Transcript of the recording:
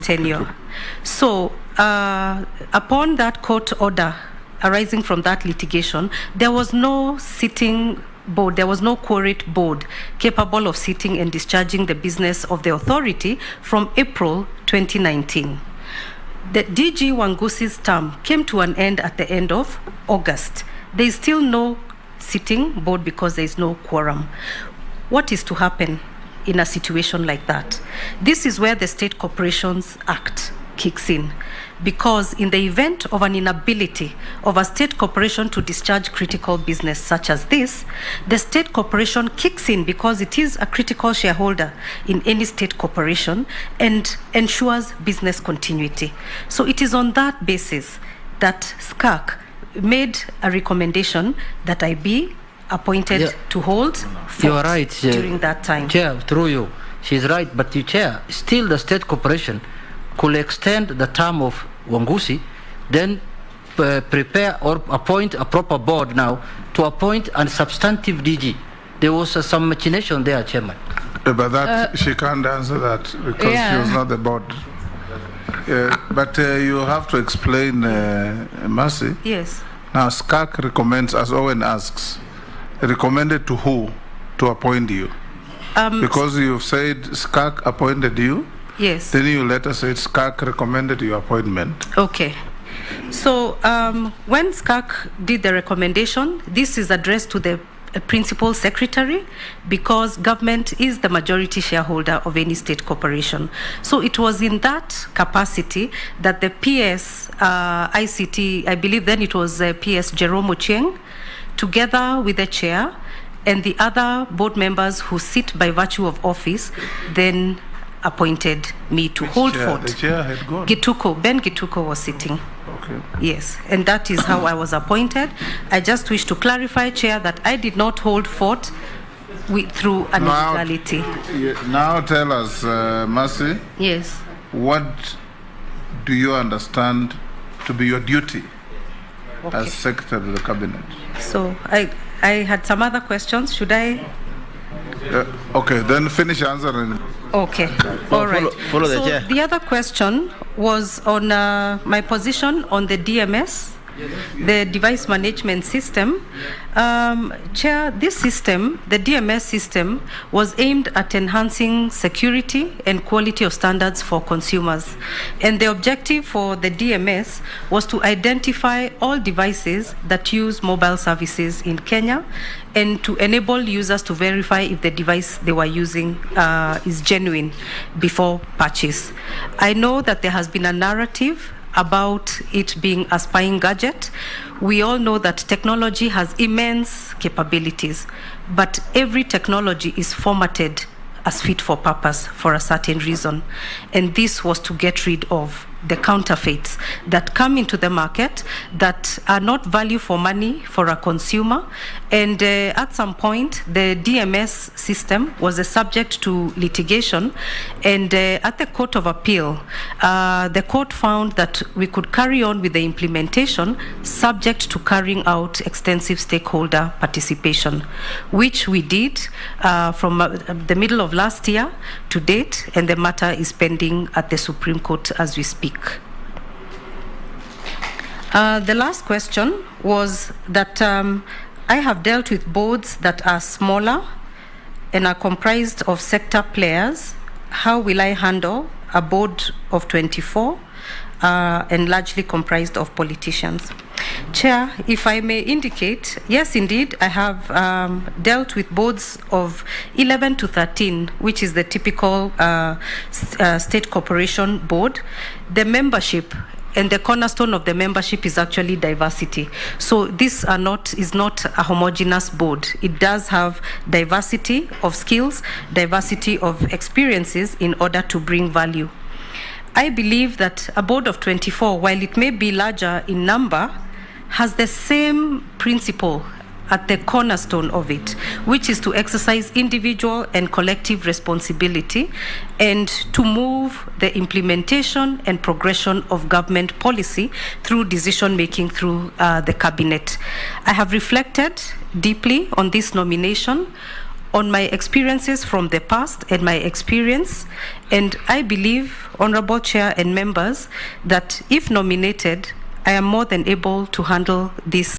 tenure. So, upon that court order arising from that litigation, there was no sitting board, there was no quorate board capable of sitting and discharging the business of the authority from April 2019. The DG Wangusi's term came to an end at the end of August. There is still no sitting board because there is no quorum. What is to happen in a situation like that? This is where the State Corporations Act kicks in, because in the event of an inability of a state corporation to discharge critical business such as this, the state corporation kicks in because it is a critical shareholder in any state corporation and ensures business continuity. So it is on that basis that SCAC made a recommendation that I be appointed to hold you are right, during that time. Chair, through you, she's right, but the Chair, still the state corporation could extend the term of Wangusi, then prepare or appoint a proper board now to appoint a substantive DG. There was some machination there, Chairman. But that she can't answer that because she was not the board. But you have to explain, Mercy. Yes. Now, SCAC recommends, as Owen asks, recommended to who to appoint you? Because you've said SCAC appointed you. Yes. Then you later said SCAC recommended your appointment. Okay. So when SCAC did the recommendation, this is addressed to the principal secretary because government is the majority shareholder of any state corporation. So it was in that capacity that the PS ICT, I believe then it was PS Jerome Ochieng, together with the chair and the other board members who sit by virtue of office, then appointed me to hold fort. The chair had gone. Ben Gituko was sitting. Okay. Yes, and that is how I was appointed. I just wish to clarify, Chair, that I did not hold fort through an illegality. Now tell us, Mercy. Yes. What do you understand to be your duty as Secretary of the Cabinet? So I had some other questions. Should I? Okay, then finish answering. Okay, all right. Follow the so chair. The other question was on my position on the DMS, the device management system. Chair, this system, the DMS system, was aimed at enhancing security and quality of standards for consumers. And the objective for the DMS was to identify all devices that use mobile services in Kenya and to enable users to verify if the device they were using is genuine before purchase. I know that there has been a narrative about it being a spying gadget. We all know that technology has immense capabilities, but every technology is formatted as fit for purpose for a certain reason. And this was to get rid of the counterfeits that come into the market that are not value for money for a consumer. And at some point, the DMS system was a subject to litigation. And at the Court of Appeal, the court found that we could carry on with the implementation subject to carrying out extensive stakeholder participation, which we did from the middle of last year to date, and the matter is pending at the Supreme Court as we speak. The last question was that I have dealt with boards that are smaller and are comprised of sector players. How will I handle a board of 24 and largely comprised of politicians? Chair, if I may indicate, yes, indeed, I have dealt with boards of 11 to 13, which is the typical state corporation board. The membership and the cornerstone of the membership is actually diversity. So this is not a homogeneous board. It does have diversity of skills, diversity of experiences in order to bring value. I believe that a board of 24, while it may be larger in number, has the same principle at the cornerstone of it, which is to exercise individual and collective responsibility and to move the implementation and progression of government policy through decision making through the cabinet. I have reflected deeply on this nomination. on my experiences from the past and my experience, and I believe, Honorable Chair and members, that if nominated, I am more than able to handle this